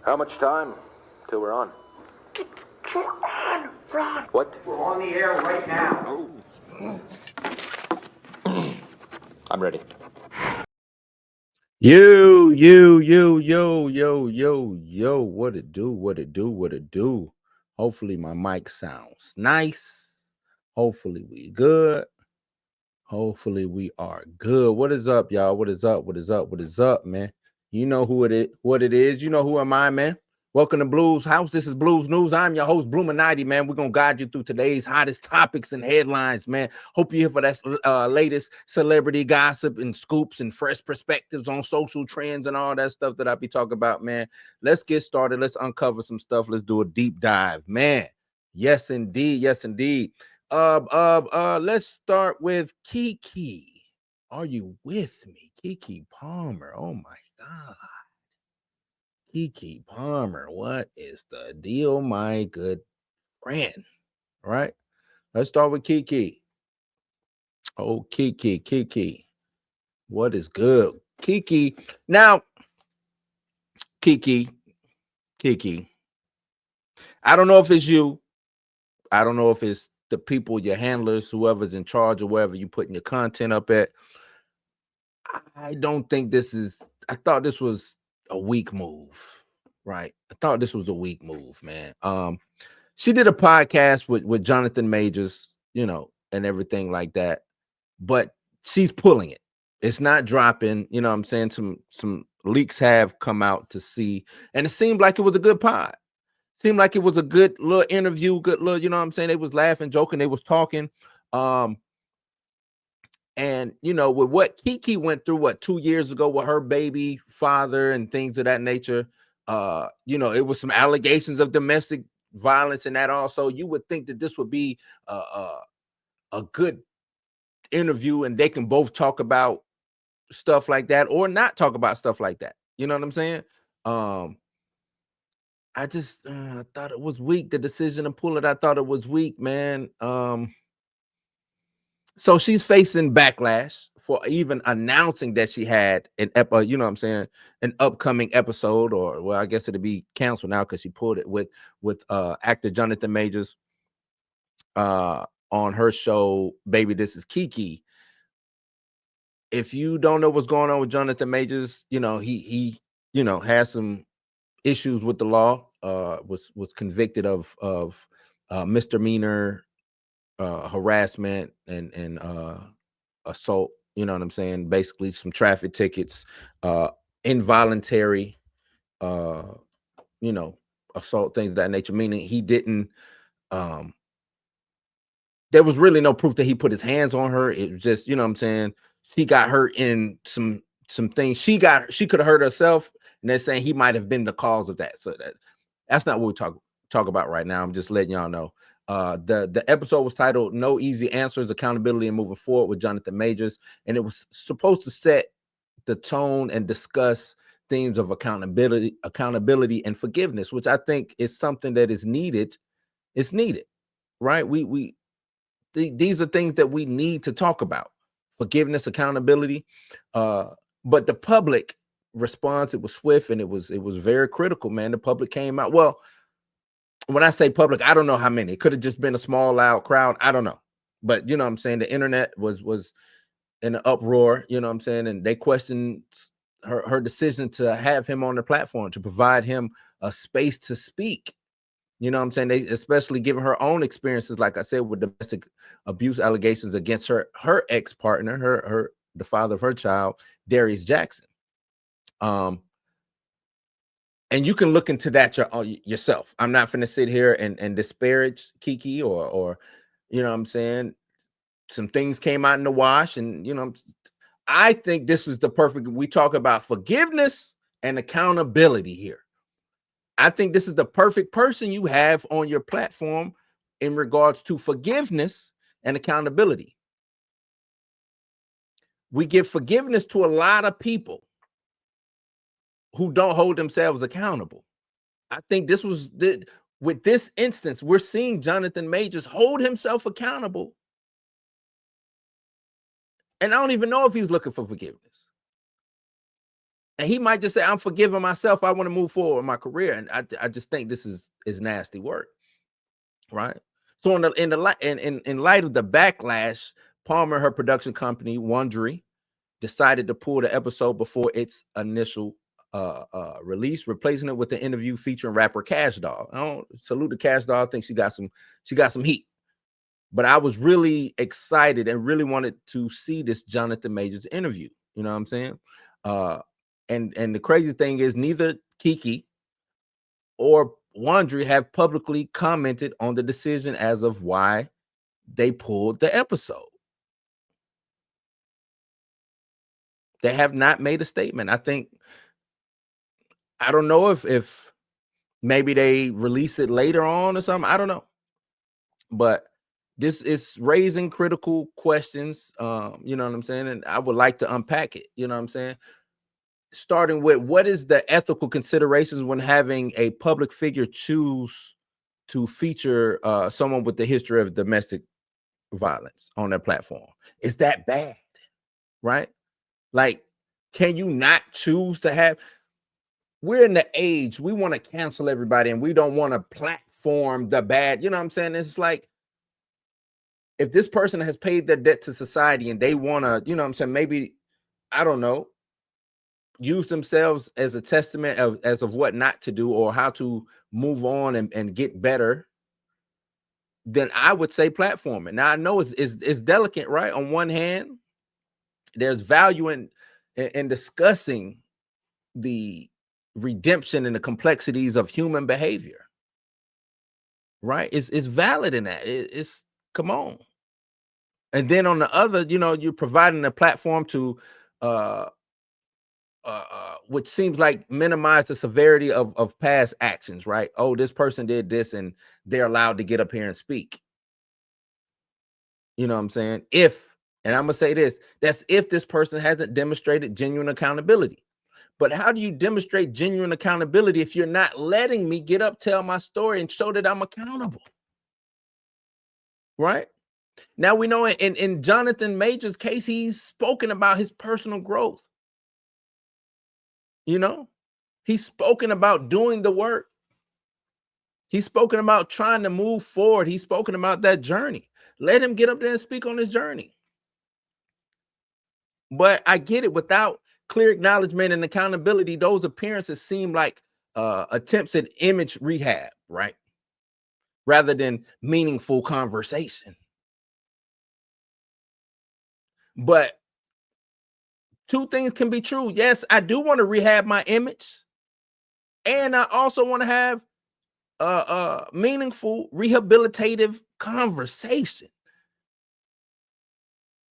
How much time till we're on? We're on, Ron. What? We're on the air right now. I'm ready. Yo, what it do? Hopefully my mic sounds nice. Hopefully we good. Hopefully we are good. What is up, y'all? What is up, man? You know what it is. You know who am I, man? Welcome to Blues House. This is Blues News. I'm your host, Bluminati, man. We're going to guide you through today's hottest topics and headlines, man. Hope you're here for that latest celebrity gossip and scoops and fresh perspectives on social trends and all that stuff that I be talking about, man. Let's get started. Let's uncover some stuff. Let's do a deep dive, man. Yes, indeed. Let's start with Keke. Are you with me? Keke Palmer. Oh my God. Keke Palmer. What is the deal, my good friend? All right. Let's start with Keke. Oh, Keke. What is good? Keke. Now, Keke. I don't know if it's you. I don't know if it's the people, your handlers, whoever's in charge or wherever you putting your content up at. I don't think I thought this was a weak move, right? I thought this was a weak move, man. She did a podcast with Jonathan Majors, and everything like that, but she's pulling it. It's not dropping, you know what I'm saying? Some leaks have come out to see, and it seemed like it was a good pod. Seemed like it was a good little interview, good little, you know what I'm saying? They was laughing, joking, they was talking. And with what Keke went through 2 years ago with her baby father and things of that nature, it was some allegations of domestic violence and that also. You would think that this would be a good interview and they can both talk about stuff like that or not talk about stuff like that. You know what I'm saying? I just thought it was weak, the decision to pull it. I thought it was weak, man. So she's facing backlash for even announcing that she had an an upcoming episode, or well, I guess it'll be canceled now because she pulled it with actor Jonathan Majors on her show, Baby This Is Keke. If you don't know what's going on with Jonathan Majors, he has some issues with the law, was convicted of misdemeanor harassment and assault, you know what I'm saying? Basically some traffic tickets, involuntary, assault, things of that nature, meaning he didn't, there was really no proof that he put his hands on her. It was just, you know what I'm saying? She got hurt in some things. She could have hurt herself, and they're saying he might have been the cause of that. So that's not what we talk about right now. I'm just letting y'all know. The episode was titled "No Easy Answers: Accountability and Moving Forward" with Jonathan Majors, and it was supposed to set the tone and discuss themes of accountability and forgiveness, which I think is something that is needed. It's needed, right? These are things that we need to talk about: forgiveness, accountability. But the public response, it was swift and it was very critical, man. The public came out. Well, when I say public, I don't know how many. It could have just been a small, loud crowd. I don't know. But you know what I'm saying? The internet was in an uproar, you know what I'm saying? And they questioned her decision to have him on the platform, to provide him a space to speak. You know what I'm saying? They, especially given her own experiences, like I said, with domestic abuse allegations against her ex-partner, the father of her child, Darius Jackson. And you can look into that yourself. I'm not finna sit here and disparage Keke or you know what I'm saying? Some things came out in the wash, and I think this is the perfect. We talk about forgiveness and accountability here. I think this is the perfect person you have on your platform in regards to forgiveness and accountability. We give forgiveness to a lot of people who don't hold themselves accountable. I think with this instance, we're seeing Jonathan Majors hold himself accountable. And I don't even know if he's looking for forgiveness. And he might just say, I'm forgiving myself. I want to move forward in my career. And I just think this is nasty work. Right. So in light of the backlash, Palmer, her production company, Wondery, decided to pull the episode before its initial release, replacing it with an interview featuring rapper Cash Doll. I don't salute to Cash Doll. I think she got some heat. But I was really excited and really wanted to see this Jonathan Majors interview. You know what I'm saying? And the crazy thing is neither Keke or Wondery have publicly commented on the decision as of why they pulled the episode. They have not made a statement. I don't know if maybe they release it later on or something. I don't know. But this is raising critical questions. You know what I'm saying? And I would like to unpack it. You know what I'm saying? Starting with, what is the ethical considerations when having a public figure choose to feature someone with the history of domestic violence on their platform? Is that bad? Right? Like, can you not choose to have? We're in the age we want to cancel everybody and we don't want to platform the bad. You know what I'm saying? It's like, if this person has paid their debt to society and they want to, you know what I'm saying, maybe, I don't know, use themselves as a testament of what not to do or how to move on and get better, then I would say platform it. Now I know it's delicate, right? On one hand, there's value in discussing the redemption and the complexities of human behavior, right? It's valid in that. It's come on. And then on the other, you know, you're providing a platform to which seems like minimize the severity of past actions, right? Oh, this person did this and they're allowed to get up here and speak. You know what I'm saying? And I'm gonna say this, that's if this person hasn't demonstrated genuine accountability. But how do you demonstrate genuine accountability if you're not letting me get up, tell my story, and show that I'm accountable? Right? Now we know in Jonathan Majors' case, he's spoken about his personal growth. You know, he's spoken about doing the work. He's spoken about trying to move forward. He's spoken about that journey. Let him get up there and speak on his journey. But I get it, without clear acknowledgement and accountability, those appearances seem like attempts at image rehab, right? Rather than meaningful conversation. But two things can be true. Yes, I do want to rehab my image. And I also want to have meaningful rehabilitative conversation.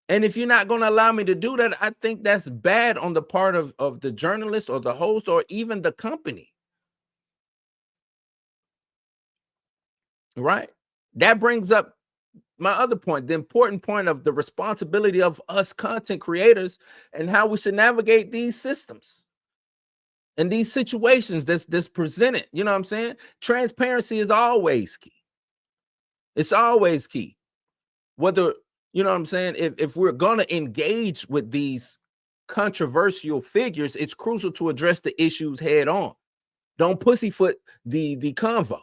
And if you're not going to allow me to do that, I think that's bad on the part of the journalist or the host or even the company. Right? That brings up my other point, the important point of the responsibility of us content creators and how we should navigate these systems and these situations that's presented. You know what I'm saying? Transparency is always key. It's always key. Whether, you know what I'm saying, if we're going to engage with these controversial figures, it's crucial to address the issues head on. Don't pussyfoot the convo.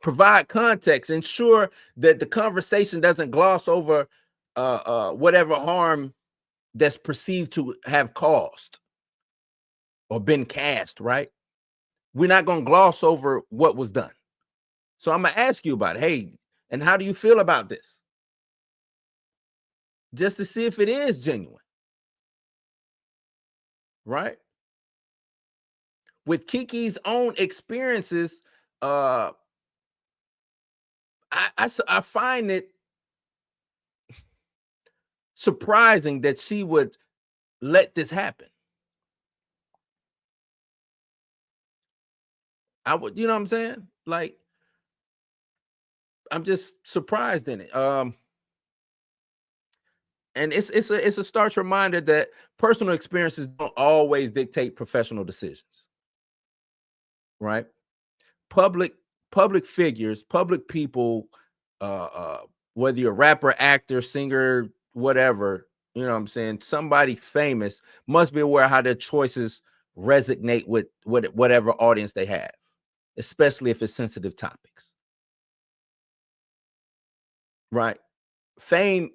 Provide context. Ensure that the conversation doesn't gloss over whatever harm that's perceived to have caused or been cast, right? We're not going to gloss over what was done. So I'm going to ask you about it. Hey, and how do you feel about this? Just to see if it is genuine. Right? With Keke's own experiences, I find it surprising that she would let this happen. I would, you know what I'm saying? Like, I'm just surprised in it. And it's a stark reminder that personal experiences don't always dictate professional decisions. Right? Public figures, public people, whether you're a rapper, actor, singer, whatever, You know what I'm saying? Somebody famous must be aware how their choices resonate with whatever audience they have, especially if it's sensitive topics. Right? Fame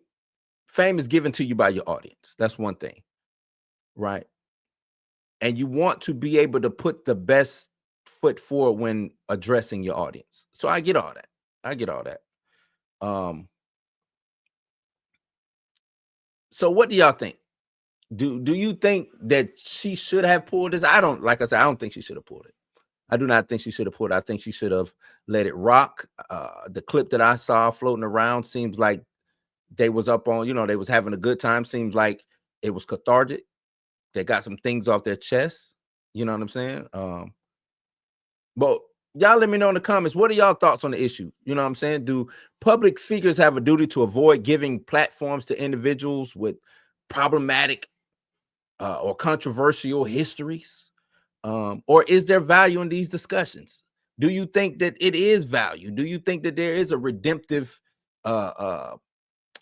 is given to you by your audience. That's one thing. Right? And you want to be able to put the best foot forward when addressing your audience. So I get all that. So what do y'all think? Do you think that she should have pulled this? I don't, like I said, I don't think she should have pulled it. I do not think she should have pulled it. I think she should have let it rock. The clip that I saw floating around seems like they was up on, they was having a good time. Seems like it was cathartic. They got some things off their chest. You know what I'm saying? But y'all let me know in the comments, what are y'all thoughts on the issue? You know what I'm saying? Do public figures have a duty to avoid giving platforms to individuals with problematic or controversial histories? Or is there value in these discussions? Do you think that it is value? Do you think that there is a redemptive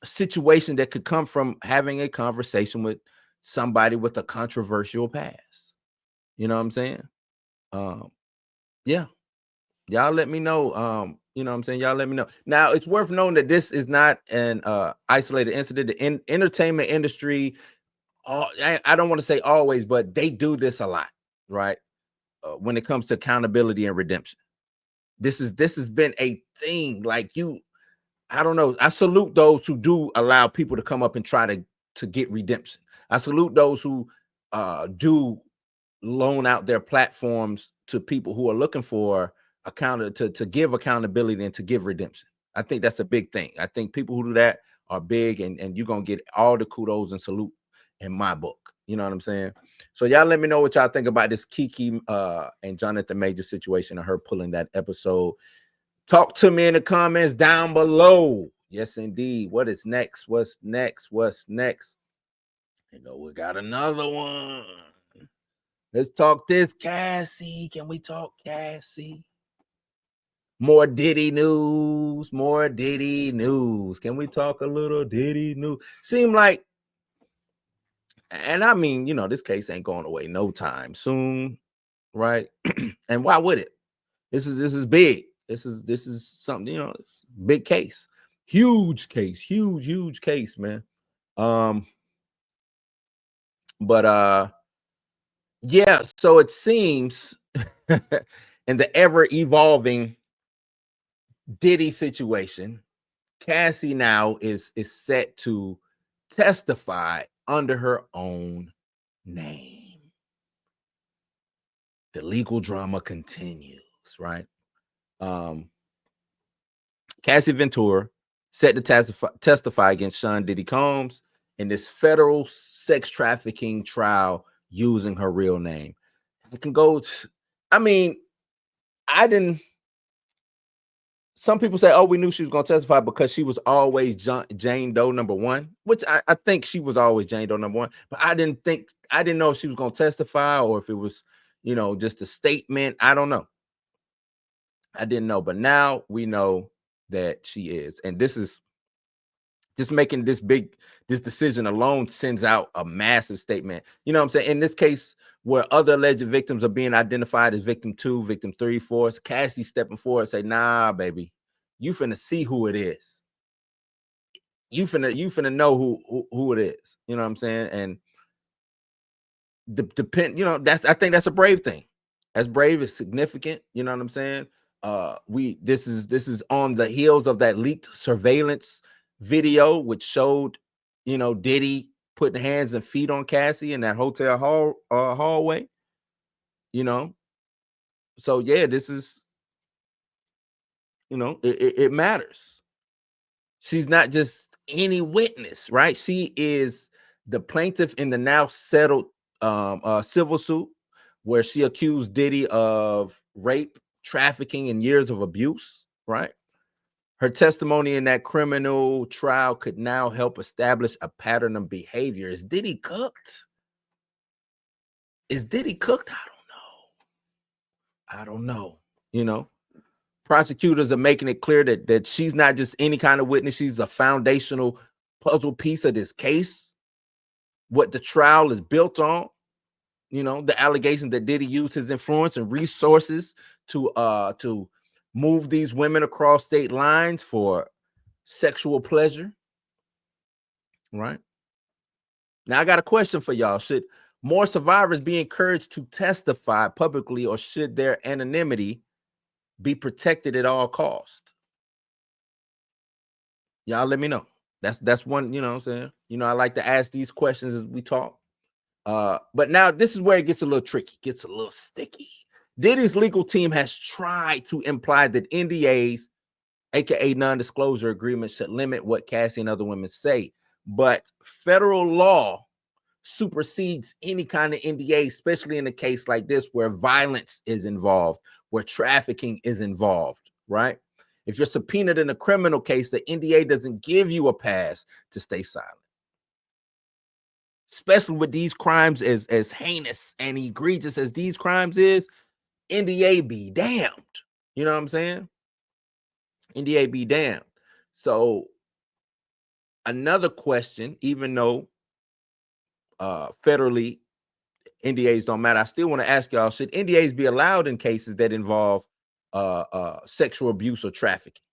situation that could come from having a conversation with somebody with a controversial past? You know what I'm saying? Yeah. Y'all let me know. You know what I'm saying? Y'all let me know. Now, it's worth knowing that this is not an isolated incident. The entertainment industry, I don't want to say always, but they do this a lot, right? When it comes to accountability and redemption. This has been a thing. Like, I don't know. I salute those who do allow people to come up and try to get redemption. I salute those who do loan out their platforms to people who are looking for to give accountability and to give redemption. I think that's a big thing. I think people who do that are big, and you're gonna get all the kudos and salute in my book. You know what I'm saying? So y'all let me know what y'all think about this Keke and Jonathan Major situation and her pulling that episode. Talk to me in the comments down below. Yes, indeed. What is next? What's next? We got another one. Let's talk this Cassie. Can we talk Cassie? More Diddy news. Can we talk a little Diddy news? Seem like, and I mean, this case ain't going away no time soon, right? And why would it? This is big. This is something, it's big case. Huge case. Huge case, man. But yeah, so it seems in the ever evolving Diddy situation, Cassie now is set to testify under her own name. The legal drama continues, right? Cassie Ventura set to testify against Sean Diddy Combs in this federal sex trafficking trial using her real name. It can go some people say, oh, we knew she was going to testify because she was always Jane Doe number one, which I think she was always Jane Doe number one, but I didn't know if she was going to testify or if it was, just a statement. I don't know. I didn't know, but now we know that she is. And this is just making this decision alone sends out a massive statement. You know what I'm saying? In this case, where other alleged victims are being identified as victim 2, victim 3, 4, Cassie stepping forward and say, nah, baby, you finna see who it is. You finna know who it is. You know what I'm saying? And I think that's a brave thing. That's brave. It's significant. You know what I'm saying? This is on the heels of that leaked surveillance video, which showed, Diddy putting hands and feet on Cassie in that hotel hallway. So yeah, this is, it matters. She's not just any witness, right? She is the plaintiff in the now settled civil suit where she accused Diddy of rape, trafficking, and years of abuse, right? Her testimony in that criminal trial could now help establish a pattern of behavior. Is Diddy cooked? I don't know. Prosecutors are making it clear that she's not just any kind of witness. She's a foundational puzzle piece of this case. what the trial is built on. The allegation that Diddy used his influence and resources to move these women across state lines for sexual pleasure. Right. Now, I got a question for y'all. Should more survivors be encouraged to testify publicly, or should their anonymity be protected at all costs? Y'all let me know. That's one, what I'm saying. I like to ask these questions as we talk. But now this is where it gets a little tricky, gets a little sticky. Diddy's legal team has tried to imply that NDAs, aka non-disclosure agreements, should limit what Cassie and other women say. But federal law supersedes any kind of NDA, especially in a case like this where violence is involved, where trafficking is involved, right? If you're subpoenaed in a criminal case, the NDA doesn't give you a pass to stay silent. Especially with these crimes as heinous and egregious as these crimes is, NDA be damned. You know what I'm saying? NDA be damned. So another question, even though federally NDAs don't matter, I still want to ask y'all, should NDAs be allowed in cases that involve sexual abuse or trafficking?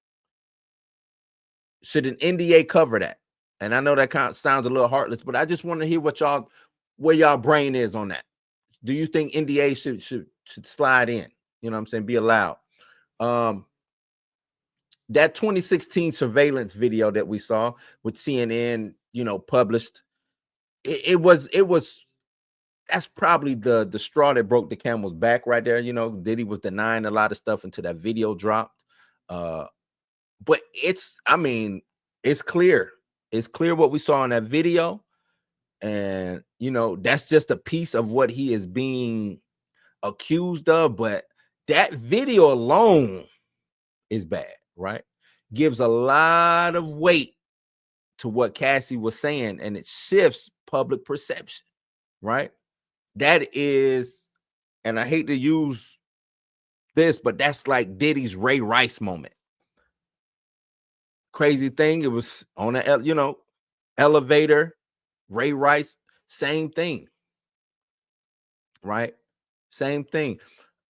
Should an NDA cover that? And I know that kind of sounds a little heartless, but I just want to hear where y'all brain is on that. Do you think NDA should slide in? You know what I'm saying? Be allowed. That 2016 surveillance video that we saw with CNN, published, it was that's probably the straw that broke the camel's back right there. Diddy was denying a lot of stuff until that video dropped. But it's clear. It's clear what we saw in that video. And, that's just a piece of what he is being accused of. But that video alone is bad, right? Gives a lot of weight to what Cassie was saying, and it shifts public perception, right? That is, and I hate to use this, but that's like Diddy's Ray Rice moment. Crazy thing, it was on a elevator. Ray Rice, same thing, right? Same thing.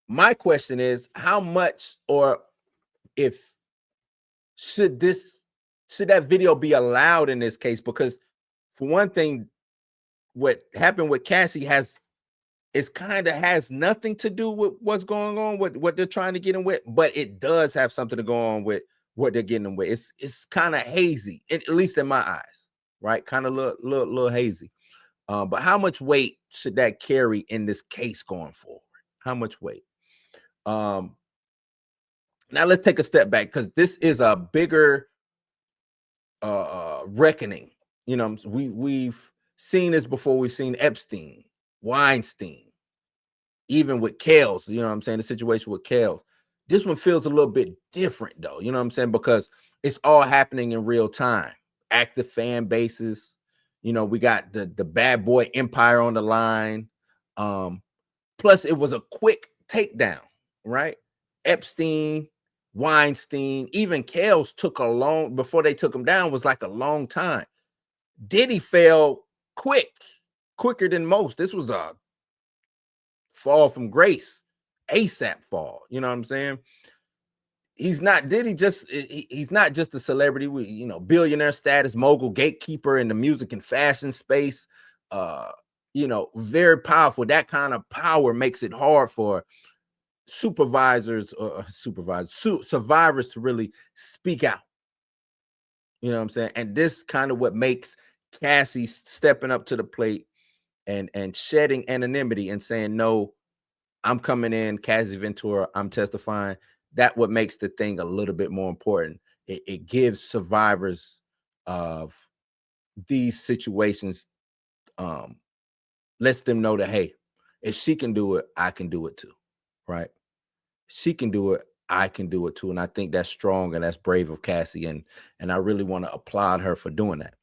My question is, how much, or if should that video be allowed in this case? Because for one thing, what happened with Cassie has nothing to do with what's going on with what they're trying to get in with, but it does have something to go on with what they're getting in with. It's kind of hazy, at least in my eyes, right? Kind of little hazy. But how much weight should that carry in this case going forward? How much weight? Now let's take a step back, because this is a bigger reckoning. We've seen this before. We've seen Epstein, Weinstein, even with Kales, the situation with Kales. This one feels a little bit different though, because it's all happening in real time. Active fan bases, we got the bad boy empire on the line. Plus it was a quick takedown, right? Epstein, Weinstein, even Kales took a long, before they took him down, was like a long time. Diddy fell quicker than most. This was a fall from grace, ASAP fall. You know what I'm saying? He's not just a celebrity with, billionaire status, mogul, gatekeeper in the music and fashion space. Very powerful. That kind of power makes it hard for survivors to really speak out. You know what I'm saying? And this kind of what makes Cassie stepping up to the plate and shedding anonymity and saying, no, I'm coming in, Cassie Ventura, I'm testifying. That what makes the thing a little bit more important. It gives survivors of these situations, lets them know that, hey, if she can do it, I can do it too, right? She can do it, I can do it too. And I think that's strong and that's brave of Cassie. And I really want to applaud her for doing that.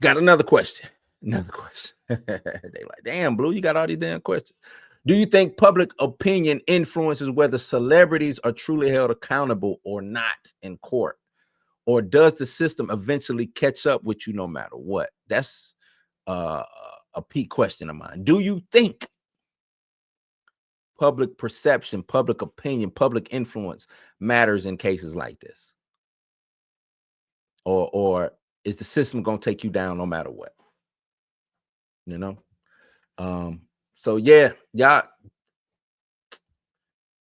Got another question. They like, damn, Blue, you got all these damn questions. Do you think public opinion influences whether celebrities are truly held accountable or not in court? or does the system eventually catch up with you no matter what? That's a peak question of mine. Do you think public perception, public opinion, public influence matters in cases like this? Or is the system going to take you down no matter what? You know? So yeah, y'all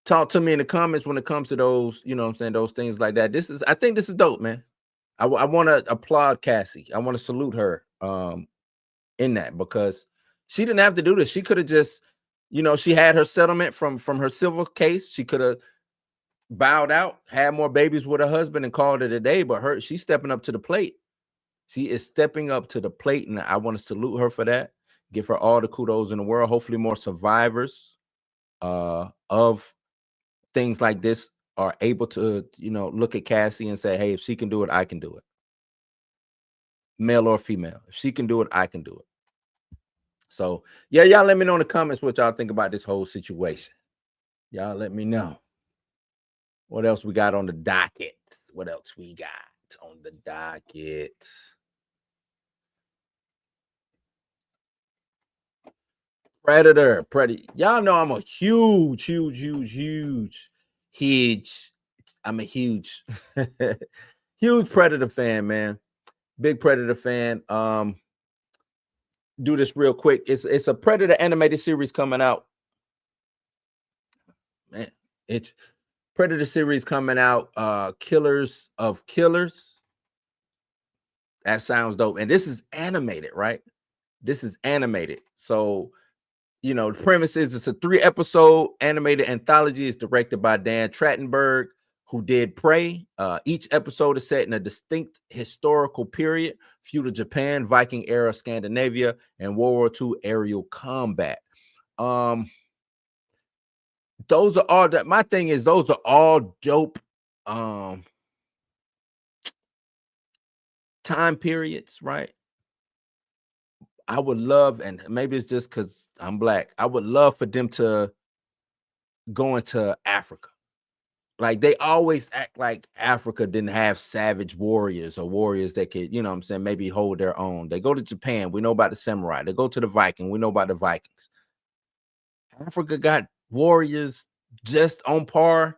talk to me in the comments when it comes to those, you know what I'm saying, those things like that. I think this is dope, man. I want to applaud Cassie. I want to salute her in that, because she didn't have to do this. She could have just, you know, she had her settlement from her civil case. She could have bowed out, had more babies with her husband, and called it a day. But she's stepping up to the plate. She is stepping up to the plate, and I want to salute her for that. Give her all the kudos in the world. Hopefully more survivors of things like this are able to, you know, look at Cassie and say, hey, if she can do it, I can do it. Male or female. If she can do it, I can do it. So yeah, y'all let me know in the comments what y'all think about this whole situation. Y'all let me know. What else we got on the docket? What else we got on the docket? Predator. Y'all know I'm a huge. I'm a huge, huge Predator fan, man. Big Predator fan. Do this real quick. It's a Predator animated series coming out. Man, it's Predator series coming out. Killers of Killers. That sounds dope. And this is animated, right? This is animated. So, you know, the premise is it's a 3-episode animated anthology. It's directed by Dan Trachtenberg, who did Prey. Each episode is set in a distinct historical period: feudal Japan, Viking era Scandinavia, and World War II aerial combat. Those are all that. My thing is, those are all dope time periods, right? I would love, and maybe it's just because I'm black, I would love for them to go into Africa. Like, they always act like Africa didn't have savage warriors or warriors that could, you know what I'm saying, maybe hold their own. They go to Japan, we know about the samurai. They go to the Viking, we know about the Vikings. Africa got warriors just on par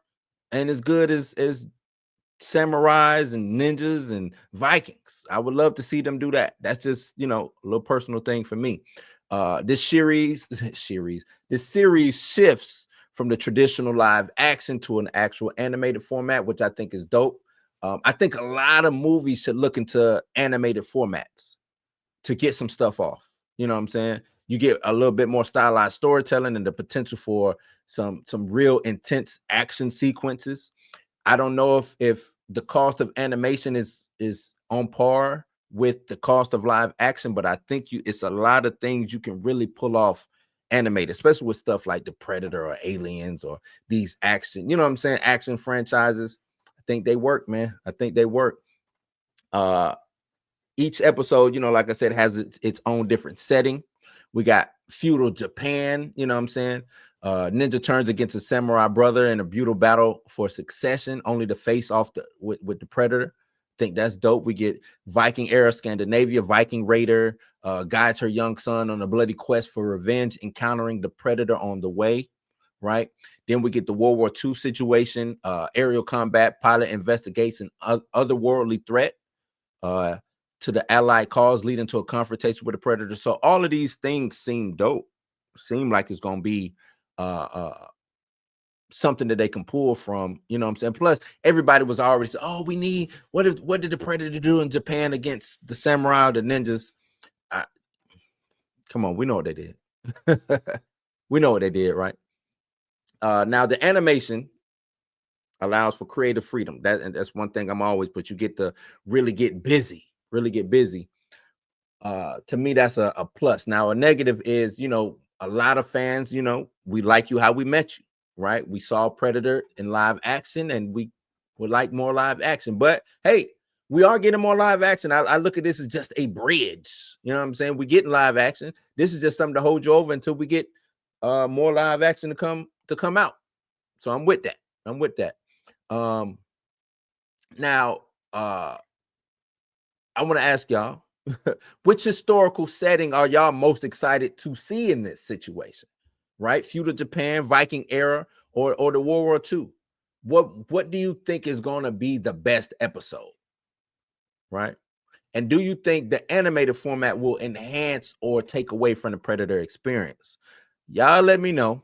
and as good as samurais and ninjas and Vikings. I would love to see them do that. That's just, you know, a little personal thing for me. This series shifts from the traditional live action to an actual animated format, which I think is dope. I think a lot of movies should look into animated formats to get some stuff off. You know what I'm saying? You get a little bit more stylized storytelling and the potential for some real intense action sequences. I don't know if the cost of animation is on par with the cost of live action, but I think it's a lot of things you can really pull off animated, especially with stuff like the Predator or Aliens or these action, you know what I'm saying, action franchises. I think they work, man. I think they work. Each episode, you know, like I said, has its own different setting. We got feudal Japan, you know what I'm saying? Ninja turns against a samurai brother in a brutal battle for succession, only to face off with the Predator. I think that's dope. We get Viking era Scandinavia. Viking raider guides her young son on a bloody quest for revenge, encountering the Predator on the way, right? Then we get the World War II situation, aerial combat, pilot investigates an otherworldly threat to the Allied cause, leading to a confrontation with the Predator. So all of these things seem dope. Seem like it's gonna be something that they can pull from, you know what I'm saying? Plus, everybody was already saying, oh, we need what did the Predator do in Japan against the samurai or the ninjas? Come on, we know what they did. We know what they did, right? Now the animation allows for creative freedom. That's one thing I'm always, but you get to really get busy. To me, that's a plus. Now, a negative is, you know, a lot of fans, you know, we like you how we met you, right? We saw Predator in live action and we would like more live action. But hey, we are getting more live action. I look at this as just a bridge. You know what I'm saying? We get live action. This is just something to hold you over until we get more live action to come out. So I'm with that. Now, I want to ask y'all, which historical setting are y'all most excited to see in this situation? Right? Feudal Japan, Viking era, or the World War II. What do you think is going to be the best episode? Right? And do you think the animated format will enhance or take away from the Predator experience? Y'all let me know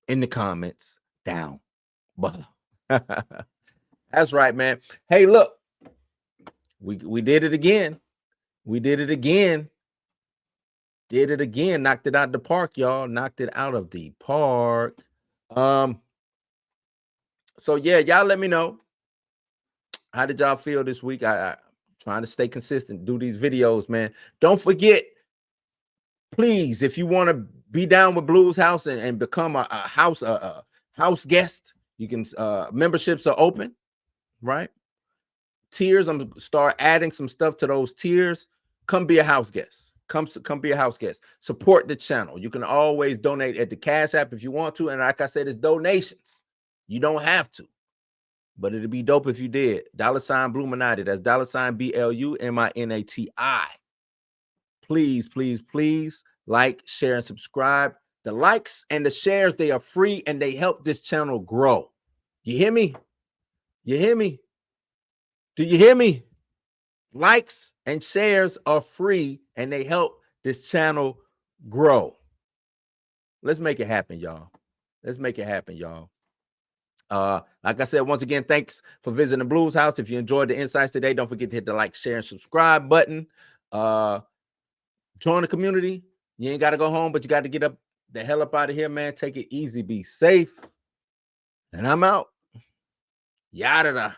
in the comments down below. That's right, man. Hey, look, we did it again. We did it again. Did it again. Knocked it out the park, y'all. Knocked it out of the park. So yeah, y'all let me know. How did y'all feel this week? I trying to stay consistent, do these videos, man. Don't forget, please, if you want to be down with Blues House and become a house guest, you can memberships are open, right? Tiers, I'm gonna start adding some stuff to those tiers. Come be a house guest. Come be a house guest. Support the channel. You can always donate at the Cash App if you want to. And like I said, it's donations. You don't have to. But it'd be dope if you did. $Bluminati. That's $Bluminati. Please, please, please like, share, and subscribe. The likes and the shares, they are free and they help this channel grow. You hear me? You hear me? Do you hear me? Likes and shares are free and they help this channel grow. Let's make it happen, y'all. Let's make it happen, y'all. Like I said, once again, thanks for visiting the Blues House. If you enjoyed the insights today, don't forget to hit the like, share, and subscribe button. Join the community. You ain't got to go home, but you got to get up the hell up out of here, man. Take it easy. Be safe. And I'm out. Yada.